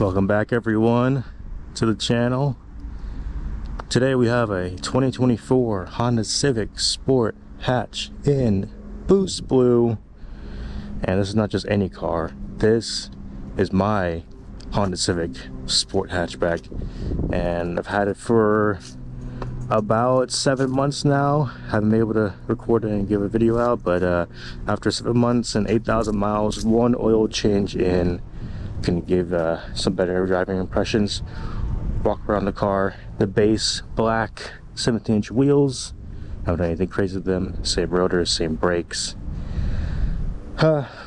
Welcome back everyone to the channel. Today we have a 2024 Honda Civic Sport Hatch in Boost Blue. And this is not just any car. This is my Honda Civic Sport Hatchback. And I've had it for about 7 months now. Haven't been able to record it and give a video out, but after 7 months and 8,000 miles, one oil change in, can give some better driving impressions. Walk around the car. The base black 17-inch wheels. Haven't done anything crazy with them. Same rotors, same brakes.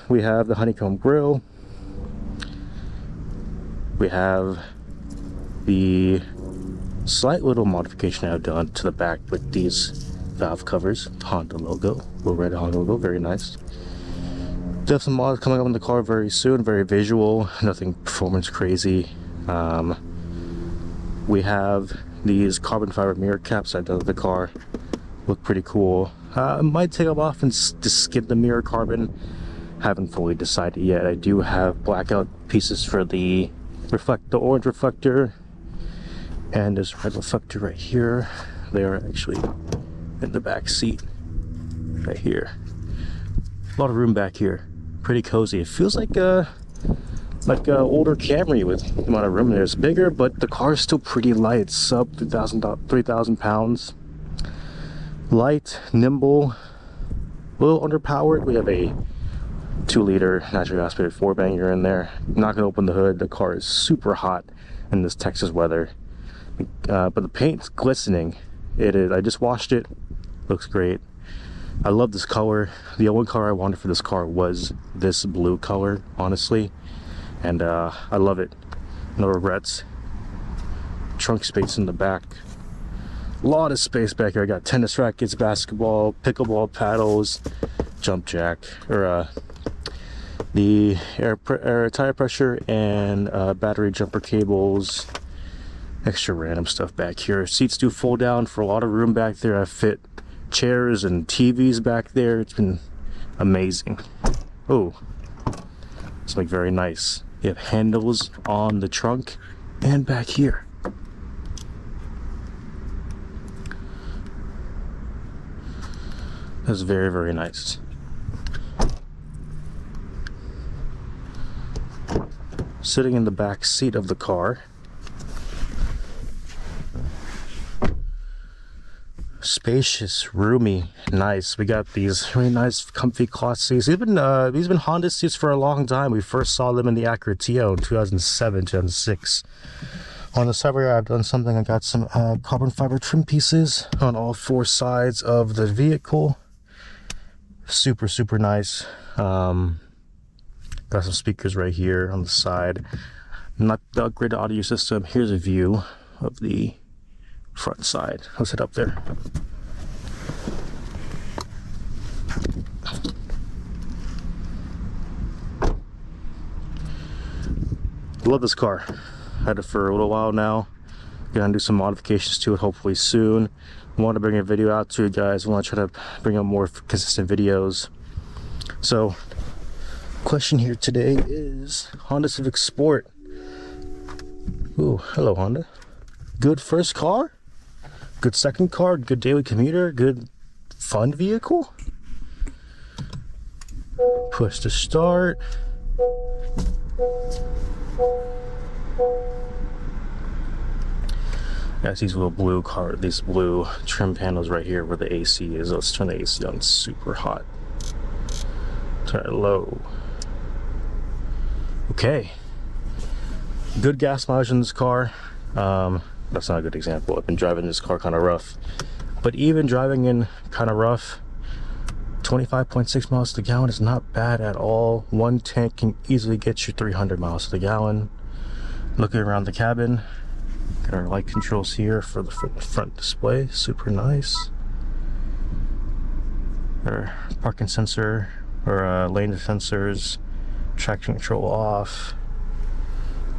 We have the honeycomb grille. We have the slight little modification I've done to the back with these valve covers. Honda logo, little red Honda logo, very nice. Do have some mods coming up in the car very soon, very visual, nothing performance crazy. We have these carbon fiber mirror caps I've done with the car. Look pretty cool. I might take them off and just skip the mirror carbon. Haven't fully decided yet. I do have blackout pieces for the orange reflector and this red reflector right here. They are actually in the back seat right here. A lot of room back here. Pretty cozy. It feels like a older Camry with the amount of room there. It's bigger, but the car is still pretty light. It's sub 3,000 pounds. Light, nimble, a little underpowered. We have a 2-liter natural aspirated 4-banger in there. I'm not gonna open the hood. The car is super hot in this Texas weather, but the paint's glistening. It is. I just washed it. Looks great. I love this color. The only color I wanted for this car was this blue color, honestly, and I love it. No regrets. Trunk space in the back. A lot of space back here. I got tennis rackets, basketball, pickleball paddles, jump jack, or the air tire pressure, and battery jumper cables. Extra random stuff back here. Seats do fold down for a lot of room back there. I fit chairs and TVs back there. It's been amazing. Oh, it's like very nice. You have handles on the trunk and back here. That's very, very nice. Sitting in the back seat of the car, spacious, roomy, nice. We got these really nice, comfy cloth seats. These have been Honda seats for a long time. We first saw them in the Acura Tio in 2007, 2006. On the side where I've done something, I got some carbon fiber trim pieces on all 4 sides of the vehicle. Super, super nice. Got some speakers right here on the side. Not the upgraded audio system. Here's a view of the front side. Let's head up there. Love this car. Had it for a little while now. Gonna do some modifications to it hopefully soon. Want to bring a video out to you guys. Want to try to bring up more consistent videos. So, question here today is Honda Civic Sport. Ooh, hello Honda. Good first car, good second car, good daily commuter, good fun vehicle. Push to start. Got these little these blue trim panels right here where the AC is. Let's turn the AC on. It's super hot. Turn it low. Okay. Good gas mileage in this car. That's not a good example. I've been driving this car kind of rough, but even driving in kind of rough, 25.6 miles to the gallon is not bad at all. One tank can easily get you 300 miles to the gallon. Looking around the cabin, got our light controls here for the front display. Super nice. Our parking sensor, or lane sensors, traction control off.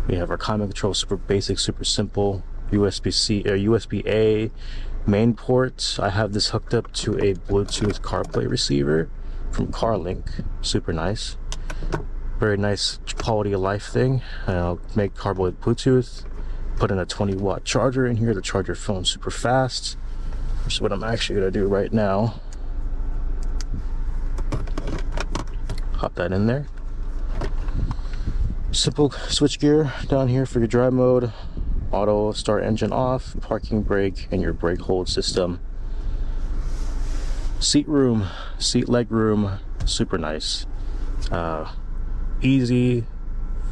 We have our climate control, super basic, super simple. USB-A main port. I have this hooked up to a Bluetooth CarPlay receiver from CarLink. Super nice. Very nice quality of life thing. I'll make cardboard Bluetooth, put in a 20-watt charger in here to charge your phone super fast, which is what I'm actually gonna do right now. Pop that in there. Simple switch gear down here for your drive mode, auto start engine off, parking brake, and your brake hold system. Seat room, seat leg room, super nice. Easy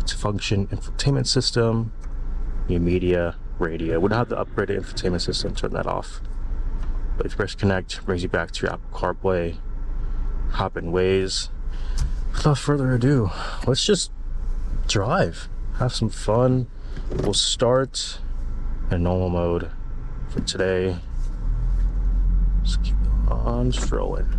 to function infotainment system, your media, radio. Would have to upgrade the infotainment system, turn that off. But if you press connect, brings you back to your Apple CarPlay, hop in Waze. Without further ado, let's just drive, have some fun. We'll start in normal mode for today. Just keep on strolling.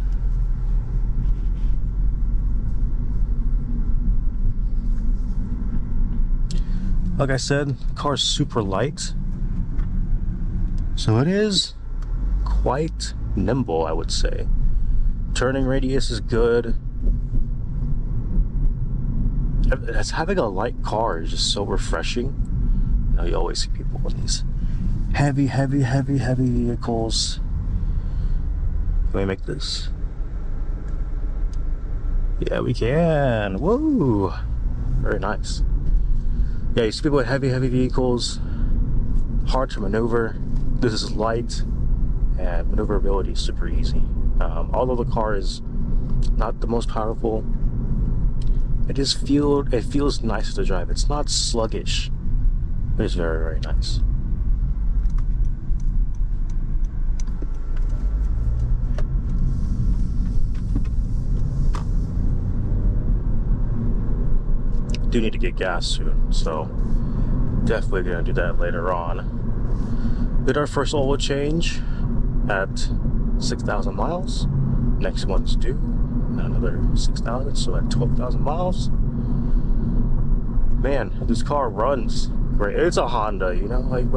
Like I said, the car's super light, so it is quite nimble, I would say. Turning radius is good. Having a light car is just so refreshing. You know, you always see people in these heavy vehicles. Can we make this? Yeah, we can. Whoa, very nice. Yeah, you see people with heavy vehicles, hard to maneuver. This is light, and maneuverability is super easy. Although the car is not the most powerful, it feels nice to drive. It's not sluggish. It's very nice. Do need to get gas soon, so definitely gonna do that later on. Did our first oil change at 6,000 miles. Next one's due another 6,000, so at 12,000 miles. Man, this car runs great. It's a Honda, you know, like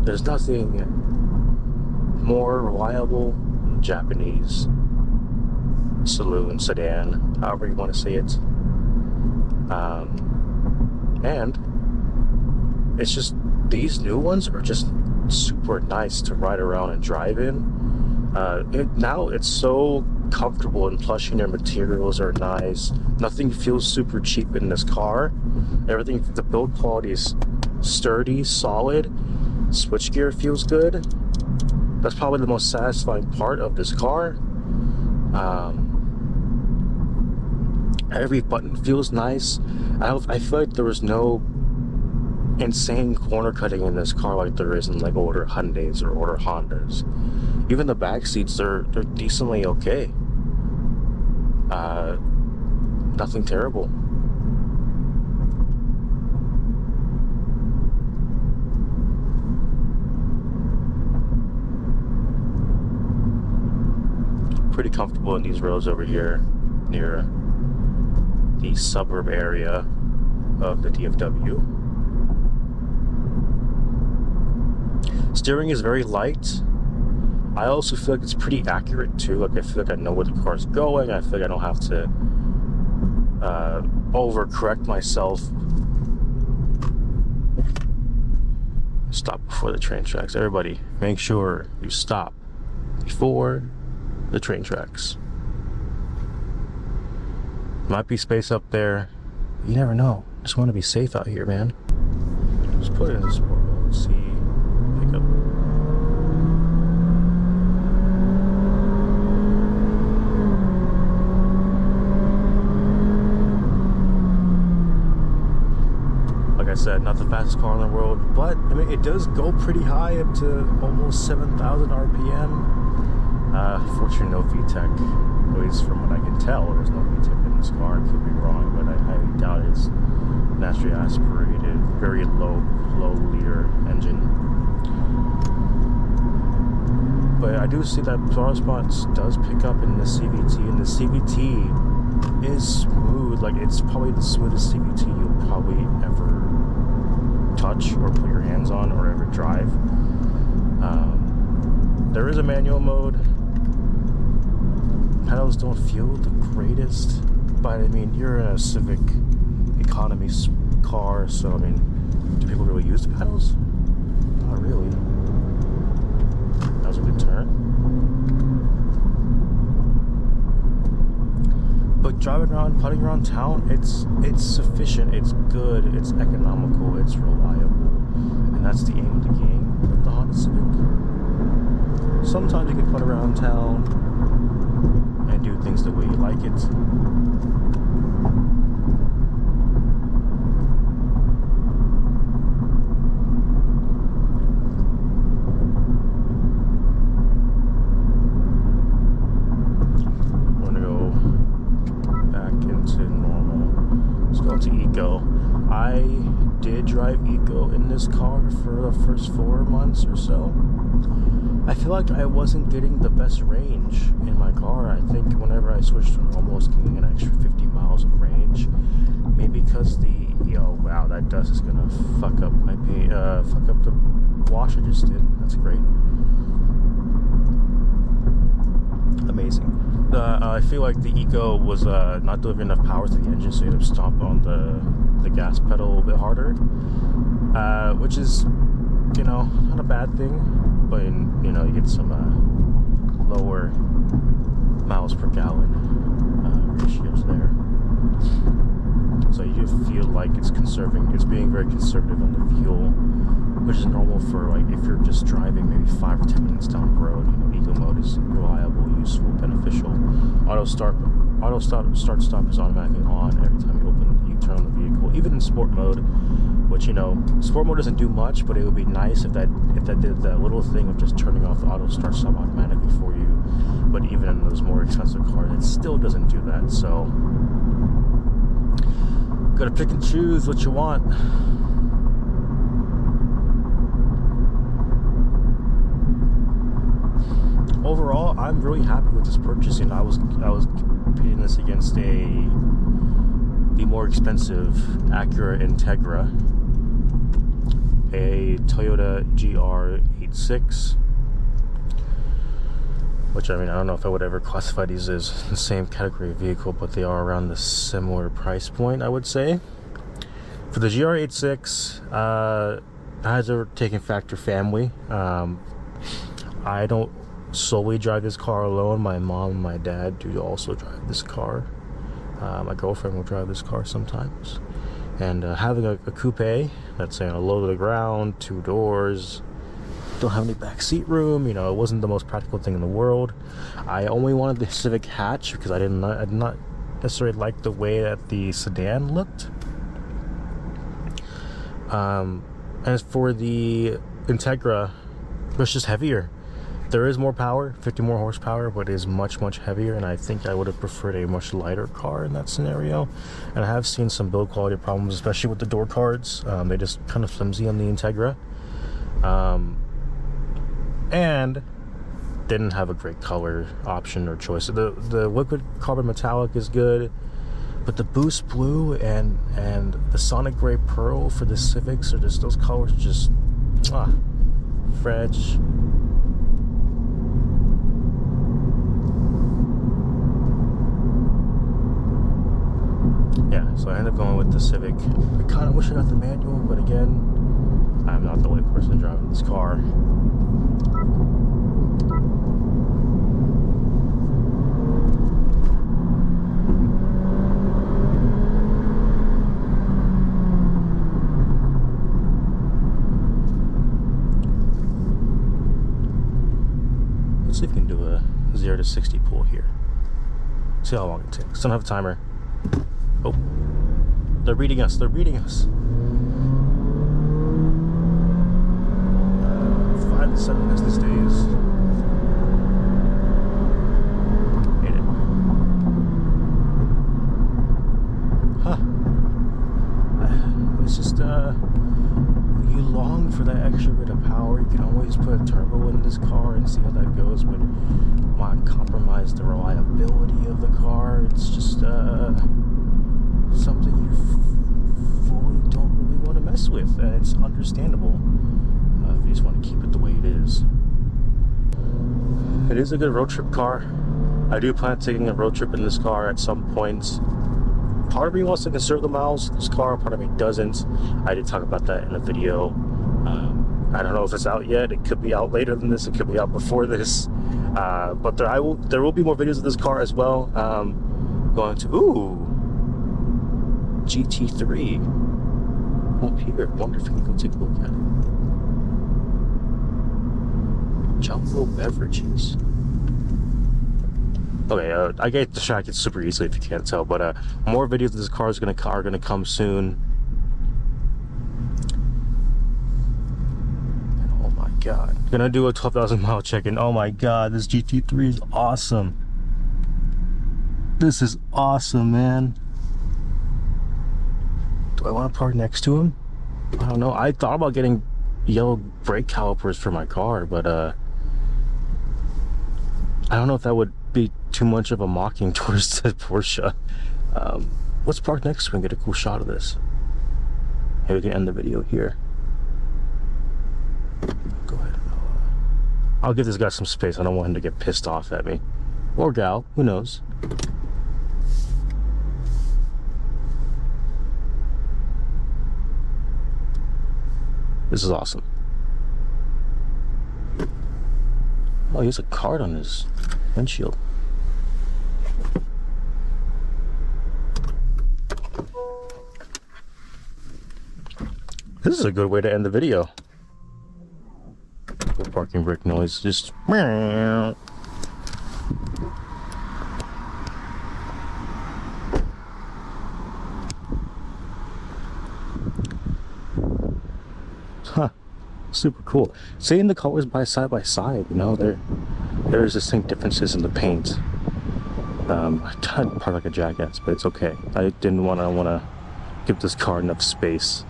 there's nothing more reliable than Japanese saloon sedan, however you want to say it. And it's just, these new ones are just super nice to ride around and drive in. Now it's so comfortable and plush, and their materials are nice. Nothing feels super cheap in this car. Everything, the build quality is sturdy, solid. Switchgear feels good. That's probably the most satisfying part of this car. Every button feels nice. I feel like there was no insane corner cutting in this car like there is in like older Hyundais or older Hondas. Even the back seats, they're decently okay. Nothing terrible. Pretty comfortable in these roads over here near the suburb area of the DFW. Steering is very light. I also feel like it's pretty accurate too. Like I feel like I know where the car's going. I feel like I don't have to overcorrect myself. Stop before the train tracks. Everybody, make sure you stop before the train tracks. Might be space up there. You never know. Just want to be safe out here, man. Just put it in the sport mode. See, pick up. Like I said, not the fastest car in the world, but I mean, it does go pretty high, up to almost 7,000 RPM. Fortunately, no VTEC. At least from what I can tell, there's no VTEC in this car. I could be wrong, but I highly doubt it's naturally aspirated, very low liter engine. But I do see that power response does pick up in the CVT, and the CVT is smooth. Like, it's probably the smoothest CVT you'll probably ever touch or put your hands on or ever drive. There is a manual mode. Pedals don't feel the greatest. But I mean, you're in a Civic economy car, so I mean, do people really use the pedals? Not really. That was a good turn. But driving around, putting around town, it's sufficient, it's good, it's economical, it's reliable, and that's the aim of the game with the Honda Civic. Sometimes you can put around town and do things the way you like it. I did drive Eco in this car for the first 4 months or so. I feel like I wasn't getting the best range in my car. I think whenever I switched to normal, I was getting an extra 50 miles of range. Maybe because wow, that dust is gonna fuck up my paint, fuck up the wash I just did. That's great. Amazing. I feel like the Eco was not delivering enough power to the engine, so you had to stomp on the gas pedal a little bit harder, which is, not a bad thing, but you get some lower miles per gallon ratios there. So you do feel like it's being very conservative on the fuel, which is normal for like if you're just driving maybe 5 or 10 minutes down the road. Eco mode is reliable, useful, beneficial. Auto start stop is automatically on every time you turn on the vehicle, even in sport mode, which sport mode doesn't do much, but it would be nice if that did that little thing of just turning off the auto start stop automatically for you. But even in those more expensive cars, it still doesn't do that. So gotta pick and choose what you want. Overall, I'm really happy with this purchasing. I was competing this against the more expensive Acura Integra, a Toyota GR86, which I don't know if I would ever classify these as the same category of vehicle, but they are around the similar price point, I would say. For the GR86, has a taking factor family. I don't solely drive this car alone. My mom and my dad do also drive this car. My girlfriend will drive this car sometimes. And having a coupe that's low to the ground, 2 doors, don't have any back seat room, it wasn't the most practical thing in the world. I only wanted the Civic hatch because I did not necessarily like the way that the sedan looked. As for the Integra, it's just heavier. There is more power, 50 more horsepower, but it is much, much heavier, and I think I would have preferred a much lighter car in that scenario. And I have seen some build quality problems, especially with the door cards. They just kind of flimsy on the Integra. And didn't have a great color option or choice. The liquid carbon metallic is good, but the Boost Blue and the Sonic Gray Pearl for the Civics are just, those colors just fresh. Yeah, so I ended up going with the Civic. I kind of wish I got the manual, but again, I'm not the only person driving this car. Let's see if we can do a 0 to 60 pull here. See how long it takes. Don't have a timer. Oh, they're reading us. 5 to 7 minutes these days. Hate it. It's just you long for that extra bit of power. You can always put a turbo in this car and see how that goes, but why compromise the reliability of the car? It's just something you fully don't really want to mess with, and it's understandable if you just want to keep it the way it is. It is a good road trip car. I do plan on taking a road trip in this car at some point part of me wants to conserve the miles of this car, part of me doesn't. I did talk about that in a video. I don't know if it's out yet. It could be out later than this. It could be out before this. But there will be more videos of this car as well. Going to GT3 up here. Wonder if we can go take a look at it. Jumbo Beverages. Okay, I get distracted super easily if you can't tell, but more videos of this car are gonna come soon. Oh my god, gonna do a 12,000 mile check-in. Oh my god, this GT3 is awesome. This is awesome, man. Do I want to park next to him? I don't know. I thought about getting yellow brake calipers for my car, but I don't know if that would be too much of a mocking towards the Porsche. Let's park next to him and get a cool shot of this. Maybe we can end the video here. Go ahead. I'll give this guy some space. I don't want him to get pissed off at me. Or gal, who knows? This is awesome. Oh, he has a card on his windshield. This is a good way to end the video. The parking brake noise just. Huh. Super cool. Seeing the colors side by side, you know, there's distinct differences in the paint. I tried to park like a jackass, but it's okay. I didn't want to give this car enough space.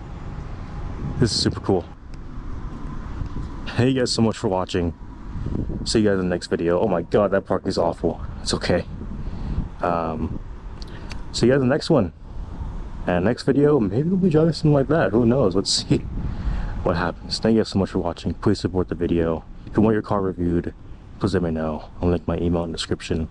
This is super cool. Thank you guys so much for watching. See you guys in the next video. Oh my god, that parking is awful. It's okay. See you guys in the next one. And next video, maybe we'll be driving something like that. Who knows? Let's see what happens. Thank you guys so much for watching. Please support the video. If you want your car reviewed, please let me know. I'll link my email in the description.